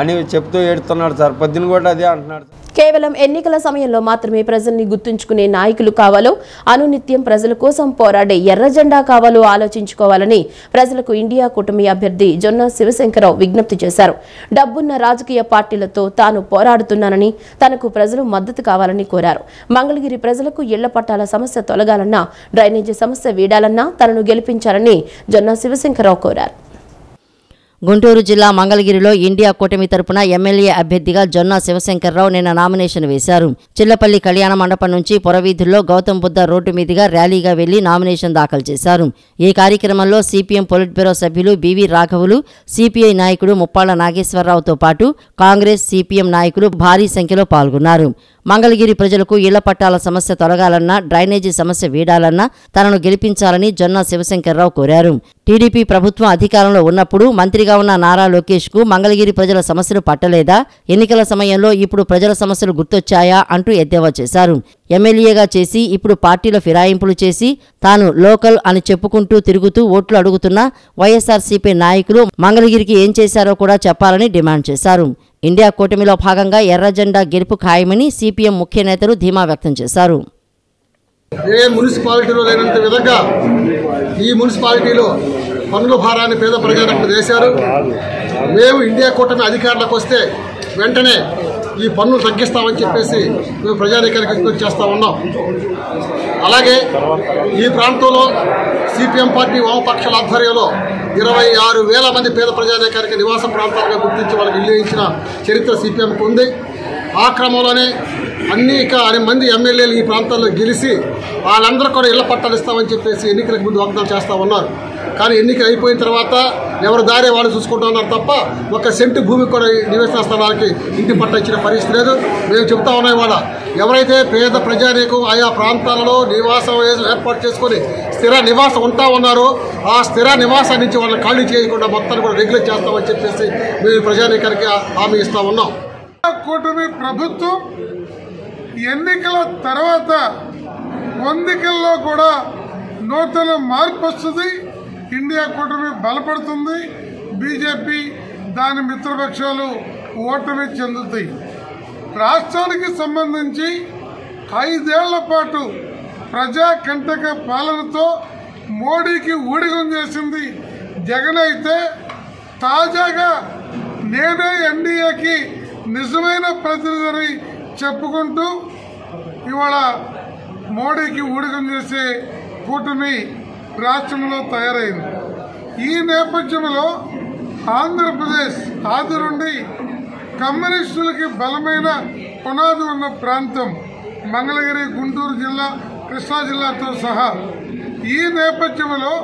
అని చెప్తూ ఏడుతున్నాడు సార్. పొద్దున కూడా అదే అంటున్నాడు. కేవలం ఎన్నికల సమయంలో మాత్రమే ప్రజల్ని గుర్తుంచుకునే నాయకులు కావాలో, అనునిత్యం ప్రజల కోసం పోరాడే ఎర్ర జెండా కావాలో ఆలోచించుకోవాలని ప్రజలకు ఇండియా కూటమి అభ్యర్థి జొన్న శివశంకరరావు విజ్ఞప్తి చేశారు. డబ్బున్న రాజకీయ పార్టీలతో తాను పోరాడుతున్నానని, తనకు ప్రజలు మద్దతు కావాలని కోరారు. మంగళగిరి ప్రజలకు ఇళ్ల పట్టాల సమస్య తొలగాలన్నా, డ్రైనేజీ సమస్య వీడాలన్నా తనను గెలిపించాలని జొన్న శివశంకరరావు కోరారు. గుంటూరు జిల్లా మంగళగిరిలో ఇండియా కూటమి తరపున ఎమ్మెల్యే అభ్యర్థిగా జొన్న శివశంకరరావు నిన్న నామినేషన్ వేశారు. చిల్లపల్లి కళ్యాణ మండపం నుంచి పొరవీధుల్లో గౌతమ్ బుద్ధ రోడ్డు మీదుగా ర్యాలీగా వెళ్లి నామినేషన్ దాఖలు చేశారు. ఈ కార్యక్రమంలో సిపిఎం పొలిట్ బ్యూరో సభ్యులు బివి రాఘవులు, సిపిఐ నాయకుడు ముప్పాళ్ల నాగేశ్వరరావుతో పాటు కాంగ్రెస్, సిపిఎం నాయకులు భారీ సంఖ్యలో పాల్గొన్నారు. మంగళగిరి ప్రజలకు ఇళ్ల పట్టాల సమస్య తొలగాలన్నా, డ్రైనేజీ సమస్య వీడాలన్నా తనను గెలిపించాలని జొన్న శివశంకరరావు కోరారు. టీడీపీ ప్రభుత్వం అధికారంలో ఉన్నప్పుడు మంత్రిగా ఉన్న నారా లోకేష్ కు మంగళగిరి ప్రజల సమస్యలు పట్టలేదా? ఎన్నికల సమయంలో ఇప్పుడు ప్రజల సమస్యలు గుర్తొచ్చాయా అంటూ ఎద్దేవా చేశారు. ఎమ్మెల్యేగా చేసి ఇప్పుడు పార్టీల ఫిరాయింపులు చేసి తాను లోకల్ అని చెప్పుకుంటూ తిరుగుతూ ఓట్లు అడుగుతున్న వైఎస్ఆర్సీపీ నాయకులు మంగళగిరికి ఏం చేశారో కూడా చెప్పాలని డిమాండ్ చేశారు. ఇండియా కూటమిలో భాగంగా ఎర్ర జెండా గెలుపు ఖాయమని సిపిఎం ముఖ్య నేతలు ధీమా వ్యక్తం చేశారు. ఏ మున్సిపాలిటీలో లేనంత విధంగా ఈ మున్సిపాలిటీలో పన్నుల భారాన్ని పేద ప్రజలకు వేశారు. మేము ఇండియా కూటమి అధికారులకు వస్తే వెంటనే ఈ పన్నులు తగ్గిస్తామని చెప్పేసి మేము ప్రజానీకానికి విజ్ఞప్తి చేస్తూ ఉన్నాం. అలాగే ఈ ప్రాంతంలో సిపిఎం పార్టీ వామపక్షాల ఆధ్వర్యంలో 26,000 మంది పేద ప్రజానీకానికి నివాస ప్రాంతాలుగా గుర్తించి వాళ్ళకి ఇల్లు ఇచ్చిన చరిత్ర సిపిఎంకు ఉంది. ఆ క్రమంలోనే అనేక మంది ఎమ్మెల్యేలు ఈ ప్రాంతాల్లో గెలిచి వాళ్ళందరూ కూడా ఇళ్ల పట్టాలు ఇస్తామని చెప్పేసి ఎన్నికలకు ముందు వాగ్దానం చేస్తూ ఉన్నారు. కానీ ఎన్నికలు అయిపోయిన తర్వాత ఎవరు దారే వాళ్ళు చూసుకుంటూ ఉన్నారు తప్ప ఒక సెంటు భూమి కూడా నివేశన స్థలానికి ఇంటి పట్ట ఇచ్చిన పరిస్థితి లేదు. మేము చెప్తా ఉన్నాం, ఇవాళ ఎవరైతే పేద ప్రజానీకం ఆయా ప్రాంతాలలో నివాసం ఏర్పాటు చేసుకొని స్థిర నివాసం ఉంటా ఉన్నారో ఆ స్థిర నివాసాన్ని నుంచి వాళ్ళని ఖాళీ చేయకుండా మొత్తాన్ని కూడా రెగ్యులేట్ చేస్తామని చెప్పేసి మేము ప్రజానీకానికి హామీ ఇస్తా ఉన్నాం. కూటమి ప్రభుత్వం ఎన్నికల తర్వాత పొందికల్లో కూడా నూతన మార్పు వస్తుంది. ఇండియా కూటమి బలపడుతుంది. బీజేపీ దాని మిత్రపక్షాలు ఓటమి చెందుతాయి. రాష్ట్రానికి సంబంధించి 5 ఏళ్ల పాటు ప్రజాకంటక పాలనతో మోడీకి ఊడిగం చేసింది జగన్ అయితే, తాజాగా నేనే ఎన్డీఏకి నిజమైన ప్రతినిధిని చెప్పుకుంటూ ఇవాళ మోడీకి ఊడిగం చేసే కూటమి రాష్ట్రంలో తయారైంది. ఈ నేపథ్యంలో ఆంధ్రప్రదేశ్ ఆది నుండి కమ్యూనిస్టులకి బలమైన పునాది ఉన్న ప్రాంతం మంగళగిరి, గుంటూరు జిల్లా, కృష్ణా జిల్లాతో సహా. ఈ నేపథ్యంలో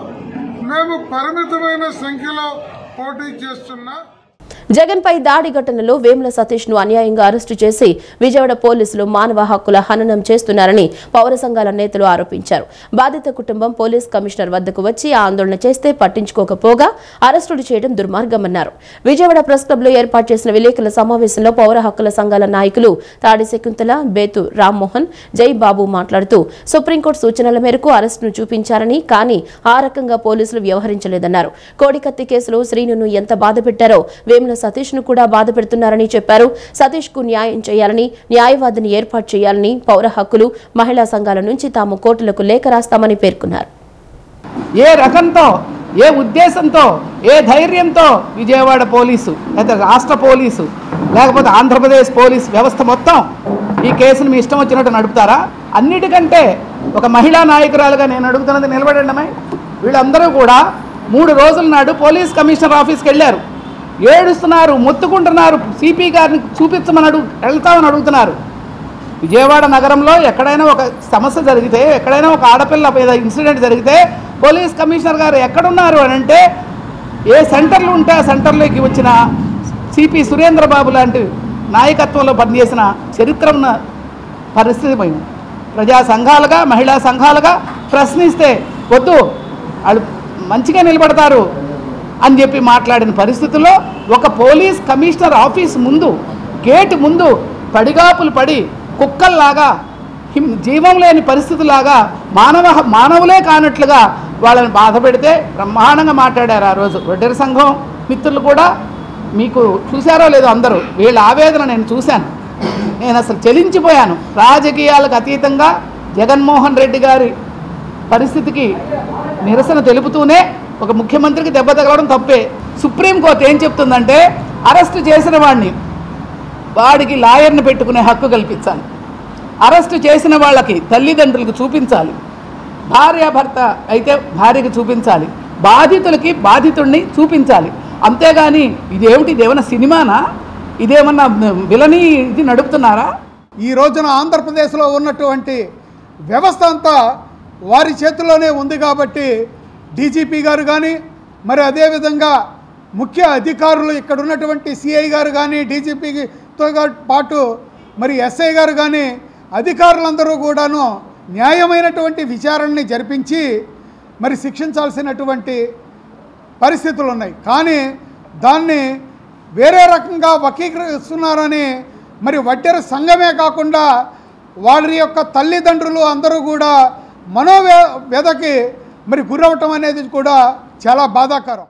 మేము పరిమితమైన సంఖ్యలో పోటీ చేస్తున్నా. జగన్ పై దాడి ఘటనలో వేముల సతీష్ ను అన్యాయంగా అరెస్టు చేసి విజయవాడ పోలీసులు మానవ హక్కుల హననం చేస్తున్నారని పౌర సంఘాల నేతలు ఆరోపించారు. బాధిత కుటుంబం పోలీస్ కమిషనర్ వద్దకు వచ్చి ఆందోళన చేస్తే పట్టించుకోకపోగా అరెస్టులు చేయడం దుర్మార్గమన్నారు. విజయవాడ ప్రెస్ క్లబ్ లో ఏర్పాటు చేసిన విలేకరుల సమావేశంలో పౌర హక్కుల సంఘాల నాయకులు తాడి శకుంతల, బేతు రామ్మోహన్, జై బాబు మాట్లాడుతూ సుప్రీంకోర్టు సూచనల మేరకు అరెస్టును చూపించారని, కానీ ఆ రకంగా పోలీసులు వ్యవహరించలేదన్నారు. కోడికత్తి కేసులో శ్రీనును ఎంత బాధ పెట్టారో వేముల సతీష్ ను కూడా బాధ పెడుతున్నారని చెప్పారు. సతీష్ కు న్యాయం చేయాలని, న్యాయవాదిని ఏర్పాటు చేయాలని పౌర హక్కులు, మహిళా సంఘాల నుంచి తాము కోర్టులకు లేఖ రాస్తామని పేర్కొన్నారు. ఏ రకంతో, ఏ ఉద్దేశంతో, ఏ ధైర్యంతో విజయవాడ పోలీసు, లేదా రాష్ట్ర పోలీసు, లేకపోతే ఆంధ్రప్రదేశ్ పోలీసు వ్యవస్థ మొత్తం ఈ కేసును మీ ఇష్టం వచ్చినట్టు నడుపుతారా? అన్నిటికంటే ఒక మహిళా నాయకురాలుగా నేను అడుగుతున్నది, నిలబడండి. వీళ్ళందరూ కూడా 3 రోజుల నాడు పోలీస్ కమిషనర్ ఆఫీస్కి వెళ్ళారు. ఏడుస్తున్నారు, మొత్తుకుంటున్నారు, సిపి గారిని చూపించమని వెళ్తామని అడుగుతున్నారు. విజయవాడ నగరంలో ఎక్కడైనా ఒక సమస్య జరిగితే, ఎక్కడైనా ఒక ఆడపిల్ల మీద ఇన్సిడెంట్ జరిగితే పోలీస్ కమిషనర్ గారు ఎక్కడున్నారు అని అంటే, ఏ సెంటర్లు ఉంటే ఆ సెంటర్లోకి వచ్చిన సిపి సురేంద్రబాబు లాంటి నాయకత్వంలో పనిచేసిన చరిత్ర ఉన్న పరిస్థితి పోయింది. ప్రజా సంఘాలుగా, మహిళా సంఘాలుగా ప్రశ్నిస్తే వద్దు, వాళ్ళు మంచిగా నిలబడతారు అని చెప్పి మాట్లాడిన పరిస్థితుల్లో ఒక పోలీస్ కమిషనర్ ఆఫీస్ ముందు, గేటు ముందు పడిగాపులు పడి కుక్కల్లాగా, జీవం లేని పరిస్థితులాగా, మానవులే కానట్లుగా వాళ్ళని బాధ పెడితే బ్రహ్మాండంగా మాట్లాడారు ఆ రోజు. వడ్డెర సంఘం మిత్రులు కూడా మీకు చూశారో లేదో అందరూ, వీళ్ళ ఆవేదన నేను చూశాను. నేను అసలు చలించిపోయాను. రాజకీయాలకు అతీతంగా జగన్మోహన్ రెడ్డి గారి పరిస్థితికి నిరసన తెలుపుతూనే ఒక ముఖ్యమంత్రికి దెబ్బ తగలడం తప్పే. సుప్రీంకోర్టు ఏం చెప్తుందంటే అరెస్టు చేసిన వాడికి లాయర్ని పెట్టుకునే హక్కు కల్పించాలి, అరెస్టు చేసిన వాళ్ళకి తల్లిదండ్రులకు చూపించాలి, భార్యాభర్త అయితే భార్యకి చూపించాలి, బాధితులకి బాధితుడిని చూపించాలి. అంతేగాని ఇదేమన్నా సినిమానా, ఇదేమన్నా విలని ఇది నడుపుతున్నారా? ఈ రోజున ఆంధ్రప్రదేశ్లో ఉన్నటువంటి వ్యవస్థ అంతా వారి చేతుల్లోనే ఉంది కాబట్టి డీజీపీ గారు కానీ, మరి అదేవిధంగా ముఖ్య అధికారులు ఇక్కడ ఉన్నటువంటి సిఐ గారు కానీ, డీజీపీతో పాటు మరి ఎస్ఐ గారు కానీ అధికారులందరూ కూడాను న్యాయమైనటువంటి విచారణని జరిపించి మరి శిక్షించాల్సినటువంటి పరిస్థితులు ఉన్నాయి. కానీ దాన్ని వేరే రకంగా వక్రీకరిస్తున్నారని మరి వడ్డెర సంఘమే కాకుండా వాళ్ళ యొక్క తల్లిదండ్రులు అందరూ కూడా మనోవేదకి మరి గురవటం అనేది కూడా చాలా బాధాకరం.